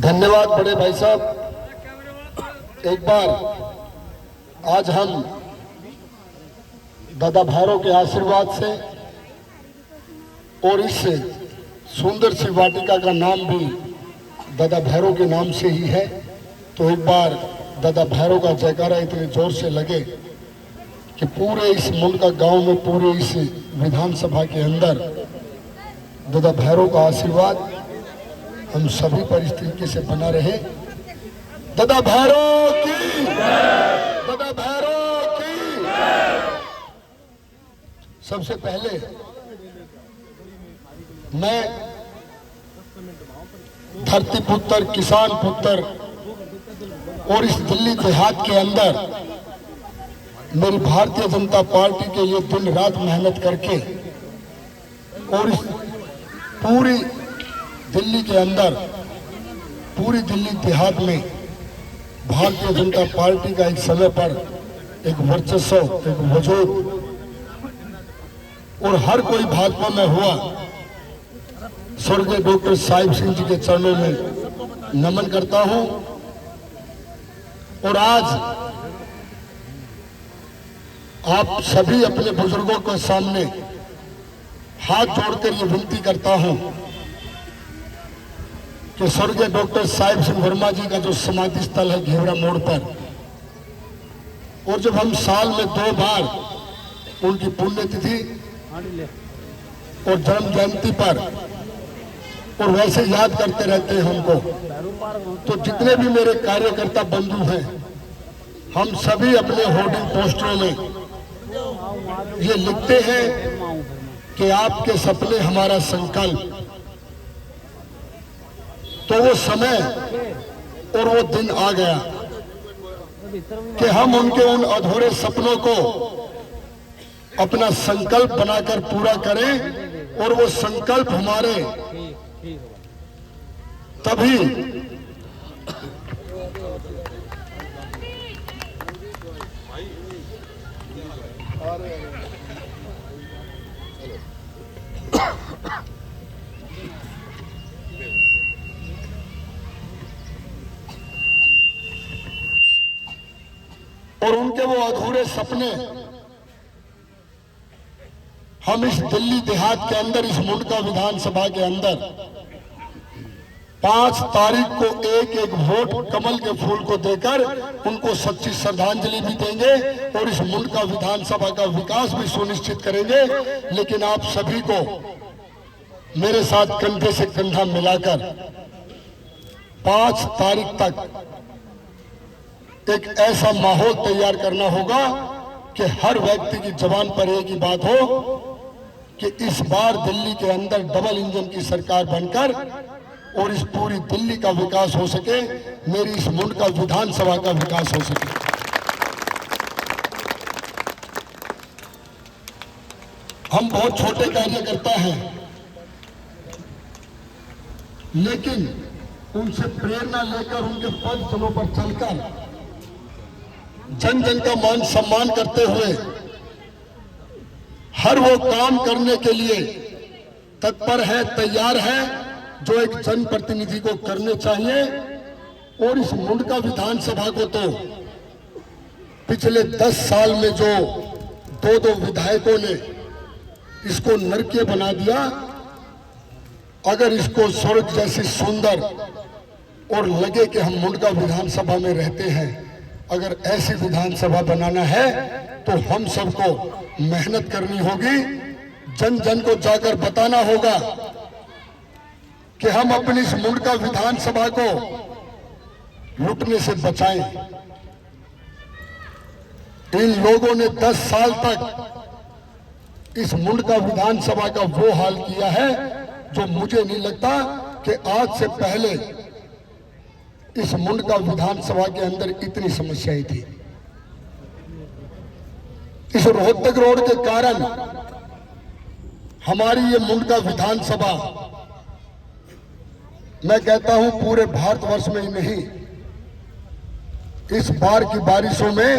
धन्यवाद बड़े भाई साहब। एक बार आज हम दादा भैरव के आशीर्वाद से और इस सुंदर सी वाटिका का नाम भी दादा भैरव के नाम से ही है, तो एक बार दादा भैरव का जयकारा इतने जोर से लगे कि पूरे इस मुंडका गांव में, पूरे इस विधानसभा के अंदर दादा भैरव का आशीर्वाद हम सभी पर इस तरीके से बना रहे। दादा भैरव की, दादा भैरव की। सबसे पहले मैं धरती पुत्र, किसान पुत्र और इस दिल्ली देहात के अंदर मेरी भारतीय जनता पार्टी के लिए दिन रात मेहनत करके और इस पूरी दिल्ली के अंदर, पूरी दिल्ली देहात में भारतीय जनता पार्टी का एक समय पर एक वर्चस्व, एक वजूद और हर कोई भाजपा में हुआ। स्वर्गीय डॉक्टर साहिब सिंह जी के चरणों में नमन करता हूं और आज आप सभी अपने बुजुर्गों के सामने हाथ जोड़कर ये विनती करता हूं कि स्वर्गीय डॉक्टर साहिब सिंह वर्मा जी का जो समाधि स्थल है घेवरा मोड़ पर, और जब हम साल में 2 बार उनकी पुण्यतिथि और जन्म जयंती पर और वैसे याद करते रहते हैं उनको, तो जितने भी मेरे कार्यकर्ता बंधु हैं, हम सभी अपने होर्डिंग पोस्टरों में ये लिखते हैं कि आपके सपने हमारा संकल्प। तो वो समय और वो दिन आ गया कि हम उनके उन अधूरे सपनों को अपना संकल्प बनाकर पूरा करें, और वो संकल्प हमारे तभी और उनके वो अधूरे सपने हम इस दिल्ली देहात के अंदर, इस मुंडका विधानसभा के अंदर 5 तारीख को एक वोट कमल के फूल को देकर उनको सच्ची श्रद्धांजलि भी देंगे और इस मुंडका विधानसभा का विकास भी सुनिश्चित करेंगे। लेकिन आप सभी को मेरे साथ कंधे से कंधा मिलाकर 5 तारीख तक एक ऐसा माहौल तैयार करना होगा कि हर व्यक्ति की जुबान पर एक ही बात हो कि इस बार दिल्ली के अंदर डबल इंजन की सरकार बनकर और इस पूरी दिल्ली का विकास हो सके, मेरी इस मुंडका विधानसभा का विकास हो सके। हम बहुत छोटे कार्यकर्ता हैं, लेकिन उनसे प्रेरणा लेकर, उनके पद चलों पर चलकर, जन जन का मान सम्मान करते हुए हर वो काम करने के लिए तत्पर है, तैयार है जो एक जनप्रतिनिधि को करने चाहिए। और इस मुंडका विधानसभा को तो पिछले 10 साल में जो 2 विधायकों ने इसको नरकीय बना दिया, अगर इसको स्वर्ग जैसी सुंदर और लगे कि हम मुंडका विधानसभा में रहते हैं, अगर ऐसी विधानसभा बनाना है तो हम सबको मेहनत करनी होगी। जन जन को जाकर बताना होगा कि हम अपनी इस मुंडका विधानसभा को लूटने से बचाएं। इन लोगों ने 10 साल तक इस मुंडका विधानसभा का वो हाल किया है जो मुझे नहीं लगता कि आज से पहले इस मुंडका विधानसभा के अंदर इतनी समस्याएं थी। इस रोहतक रोड के कारण हमारी ये मुंडका विधानसभा, मैं कहता हूं पूरे भारतवर्ष में ही नहीं, इस बार की बारिशों में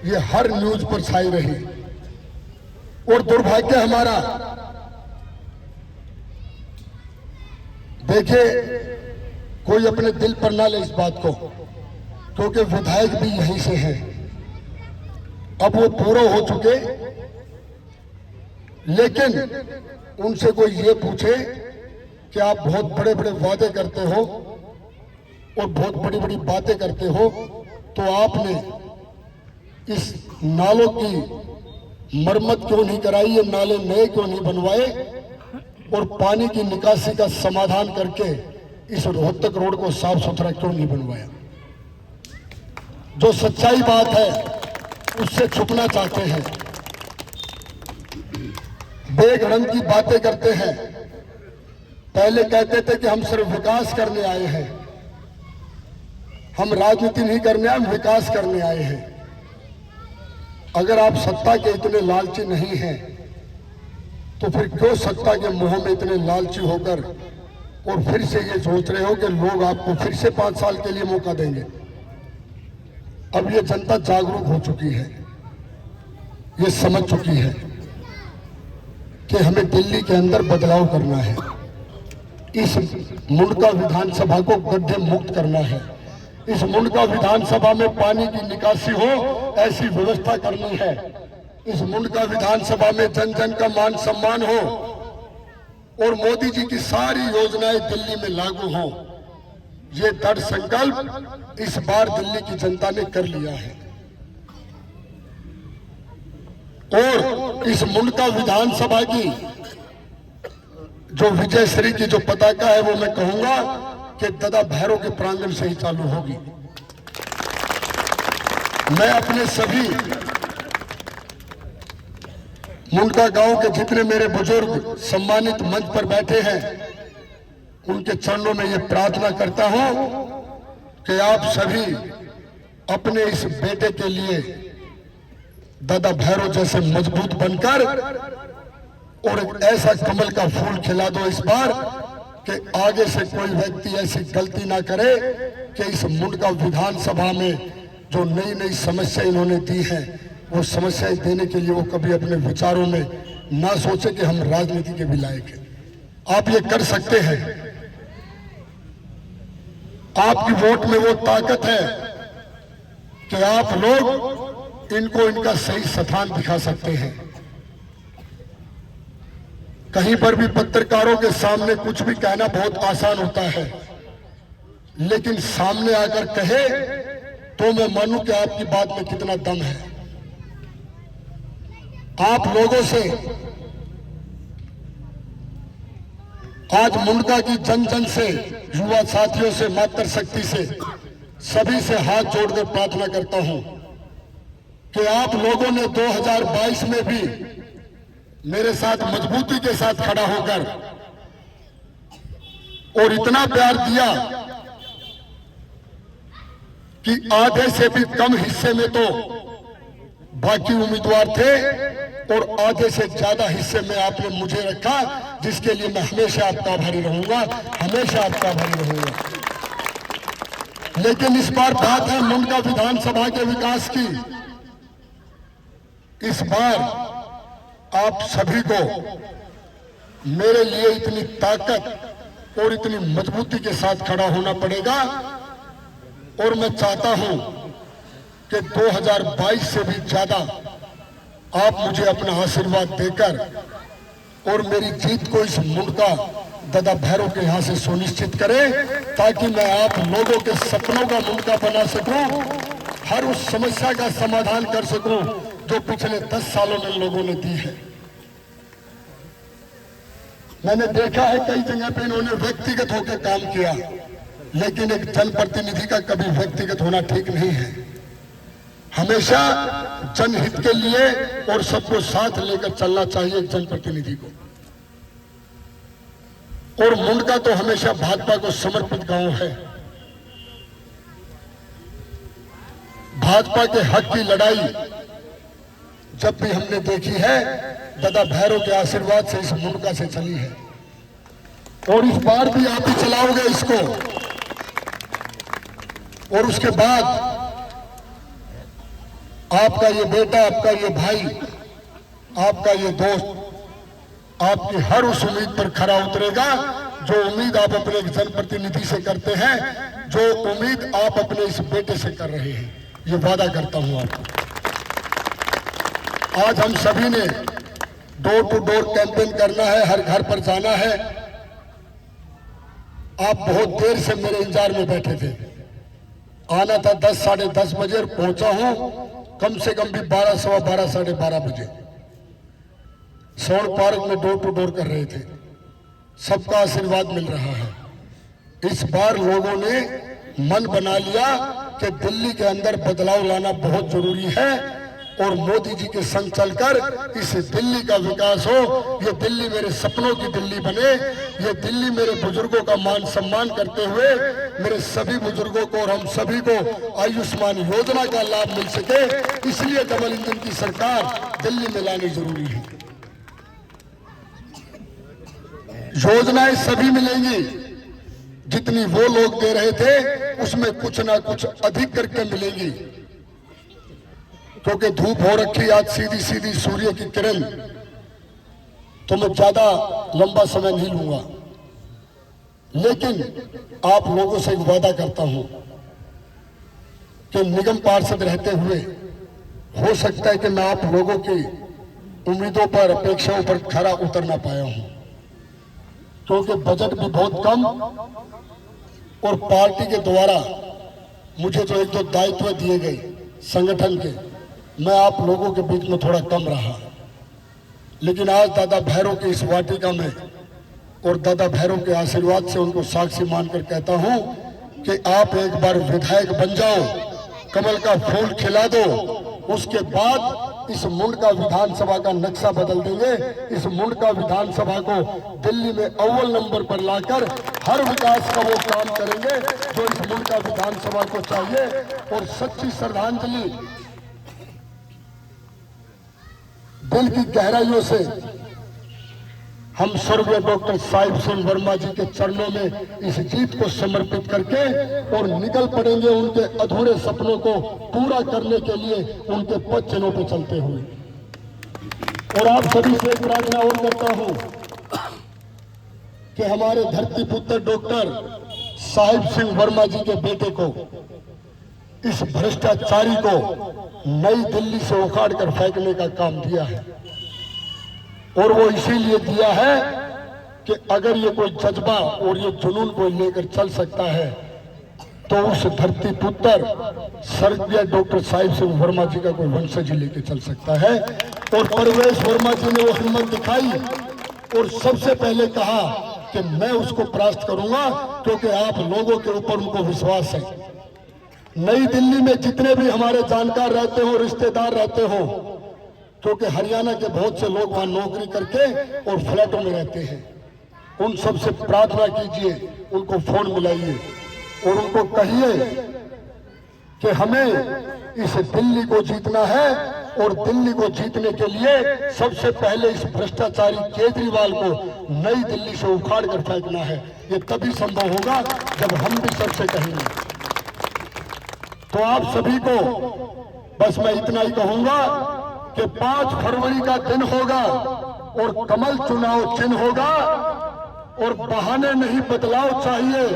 ये हर न्यूज पर छाई रही। और दुर्भाग्य हमारा, देखिए कोई अपने दिल पर ना ले इस बात को, क्योंकि विधायक भी यहीं से हैं। अब वो पूरे हो चुके, लेकिन उनसे कोई ये पूछे कि आप बहुत बड़े बड़े वादे करते हो और बहुत बड़ी बड़ी बातें करते हो, तो आपने इस नालों की मरम्मत क्यों नहीं कराई, ये नाले नए क्यों नहीं बनवाए और पानी की निकासी का समाधान करके इस रोहतक रोड को साफ सुथरा क्यों नहीं बनवाया। जो सच्चाई बात है उससे छुपना चाहते हैं, बेघड़ंग की बातें करते हैं। पहले कहते थे कि हम सिर्फ विकास करने आए हैं, हम राजनीति नहीं करने आए, हम विकास करने आए हैं। अगर आप सत्ता के इतने लालची नहीं हैं तो फिर क्यों सत्ता के मोह में इतने लालची होकर और फिर से ये सोच रहे हो कि लोग आपको फिर से 5 साल के लिए मौका देंगे। अब ये जनता जागरूक हो चुकी है, ये समझ चुकी है कि हमें दिल्ली के अंदर बदलाव करना है, इस मुंडका विधानसभा को गड्ढे मुक्त करना है, इस मुंडका विधानसभा में पानी की निकासी हो ऐसी व्यवस्था करनी है, इस मुंडका विधानसभा में जन जन का मान सम्मान हो और मोदी जी की सारी योजनाएं दिल्ली में लागू हो। ये दृढ़ संकल्प इस बार दिल्ली की जनता ने कर लिया है। और इस मुंडका विधानसभा की जो विजय श्री की जो पताका है वो मैं कहूंगा कि दादा भैरव के प्रांगण से ही चालू होगी। मैं अपने सभी मुंडका गांव के जितने मेरे बुजुर्ग सम्मानित मंच पर बैठे हैं उनके चरणों में ये प्रार्थना करता हूं कि आप सभी अपने इस बेटे के लिए दादा भैरव जैसे मजबूत बनकर और एक ऐसा कमल का फूल खिला दो इस बार कि आगे से कोई व्यक्ति ऐसी गलती ना करे कि इस मुंडका विधानसभा में जो नई नई समस्या इन्होंने दी है वो समस्याएं देने के लिए वो कभी अपने विचारों में ना सोचे कि हम राजनीति के भी लायक हैं। आप ये कर सकते हैं, आपकी वोट में वो ताकत है कि आप लोग इनको इनका सही स्थान दिखा सकते हैं। कहीं पर भी पत्रकारों के सामने कुछ भी कहना बहुत आसान होता है, लेकिन सामने आकर कहे तो मैं मानूं कि आपकी बात में कितना दम है। आप लोगों से आज मुंडका की जन जन से, युवा साथियों से, मातृशक्ति से, सभी से हाथ जोड़कर प्रार्थना करता हूं कि आप लोगों ने 2022 में भी मेरे साथ मजबूती के साथ खड़ा होकर और इतना प्यार दिया कि आधे से भी कम हिस्से में तो बाकी उम्मीदवार थे और आधे से ज्यादा हिस्से में आपने मुझे रखा, जिसके लिए मैं हमेशा आपका आभारी रहूंगा, हमेशा आपका आभारी रहूंगा। लेकिन इस बार बात है मुंडका विधानसभा के विकास की। इस बार आप सभी को मेरे लिए इतनी ताकत और इतनी मजबूती के साथ खड़ा होना पड़ेगा और मैं चाहता हूं कि 2022 से भी ज्यादा आप मुझे अपना आशीर्वाद देकर और मेरी जीत को इस मुंडका दादा भैरव के यहां से सुनिश्चित करें, ताकि मैं आप लोगों के सपनों का मुंडका बना सकूं, हर उस समस्या का समाधान कर सकूं जो पिछले 10 सालों में लोगों ने दी है। मैंने देखा है कई जगह पे इन्होंने व्यक्तिगत होकर काम किया, लेकिन एक जनप्रतिनिधि का कभी व्यक्तिगत होना ठीक नहीं है। हमेशा जनहित के लिए और सबको साथ लेकर चलना चाहिए एक जनप्रतिनिधि को। और मुंडका तो हमेशा भाजपा को समर्पित गांव है। भाजपा के हक की लड़ाई जब भी हमने देखी है दादा भैरव के आशीर्वाद से इस मुंडका से चली है, और इस बार भी आप ही चलाओगे इसको। और उसके बाद आपका ये बेटा, आपका ये भाई, आपका ये दोस्त आपकी हर उस उम्मीद पर खरा उतरेगा जो उम्मीद आप अपने एक जनप्रतिनिधि से करते हैं, जो उम्मीद आप अपने इस बेटे से कर रहे हैं, ये वादा करता हूं आपको। आज हम सभी ने डोर टू डोर कैंपेन करना है, हर घर पर जाना है। आप बहुत देर से मेरे इंतजार में बैठे थे। आना था 10 साढ़े 10 बजे और पहुंचा हूं कम से कम भी 12 सवा 12 साढ़े 12 बजे। स्वर्ण पार्क में डोर टू डोर कर रहे थे। सबका आशीर्वाद मिल रहा है। इस बार लोगों ने मन बना लिया कि दिल्ली के अंदर बदलाव लाना बहुत जरूरी है और मोदी जी के संग चलकर इस दिल्ली का विकास हो। ये दिल्ली मेरे सपनों की दिल्ली बने। ये दिल्ली मेरे बुजुर्गों का मान सम्मान करते हुए मेरे सभी बुजुर्गों को और हम सभी को आयुष्मान योजना का लाभ मिल सके, इसलिए डबल इंजन की सरकार दिल्ली में लानी जरूरी है। योजनाएं सभी मिलेंगी, जितनी वो लोग दे रहे थे उसमें कुछ ना कुछ अधिक करके मिलेंगी, क्योंकि धूप हो रखी आज सीधी सीधी सूर्य की किरण। तो मैं ज्यादा लंबा समय नहीं लूंगा, लेकिन आप लोगों से एक वादा करता हूं कि निगम पार्षद रहते हुए हो सकता है कि मैं आप लोगों की उम्मीदों पर, अपेक्षाओं पर खरा उतर ना पाया हूं, क्योंकि बजट भी बहुत कम और पार्टी के द्वारा मुझे जो एक दो दायित्व दिए गए संगठन के, मैं आप लोगों के बीच में थोड़ा कम रहा। लेकिन आज दादा भैरव की इस वाटिका में और दादा भैरव के आशीर्वाद से उनको साक्षी मानकर कहता हूं कि आप एक बार विधायक बन जाओ, कमल का फूल खिला दो, उसके बाद इस मुंडका विधानसभा का नक्शा बदल देंगे। इस मुंडका विधानसभा को दिल्ली में अव्वल नंबर पर लाकर हर विकास का वो काम करेंगे जो इस मुंडका विधानसभा को चाहिए। और सच्ची श्रद्धांजलि दिल की गहराइयों से हम स्वर्गीय डॉक्टर साहिब सिंह वर्मा जी के चरणों में इस जीत को समर्पित करके और निकल पड़ेंगे उनके अधूरे सपनों को पूरा करने के लिए उनके पद चिन्हों पर चलते हुए। और आप सभी से एक प्रार्थना और करता हूं कि हमारे धरती पुत्र डॉक्टर साहिब सिंह वर्मा जी के बेटे को, इस भ्रष्टाचारी को नई दिल्ली से उखाड़ कर फेंकने का काम दिया है। और वो इसीलिए दिया है कि अगर ये कोई जज्बा और ये जुनून कोई लेकर चल सकता है तो उस धरती पुत्र स्वर्गीय डॉक्टर साहिब सिंह वर्मा जी का कोई वंशज लेकर चल सकता है। और परवेश वर्मा जी ने वो हिम्मत दिखाई और सबसे पहले कहा कि मैं उसको परास्त करूंगा, क्योंकि आप लोगों के ऊपर उनको विश्वास है। नई दिल्ली में जितने भी हमारे जानकार रहते हो, रिश्तेदार रहते हो, क्योंकि हरियाणा के बहुत से लोग वहां नौकरी करके और फ्लैटों में रहते हैं, उन सब से प्रार्थना कीजिए, उनको फोन मिलाइए और उनको कहिए कि हमें इस दिल्ली को जीतना है। और दिल्ली को जीतने के लिए सबसे पहले इस भ्रष्टाचारी केजरीवाल को नई दिल्ली से उखाड़ कर फेंकना है। ये तभी संभव होगा जब हम भी सबसे कहेंगे। तो आप सभी को बस मैं इतना ही कहूंगा कि 5 फरवरी का दिन होगा और कमल चुनाव चिन्ह होगा और बहाने नहीं, बदलाव चाहिए।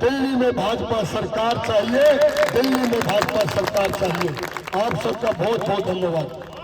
दिल्ली में भाजपा सरकार चाहिए, दिल्ली में भाजपा सरकार चाहिए। आप सबका बहुत बहुत धन्यवाद।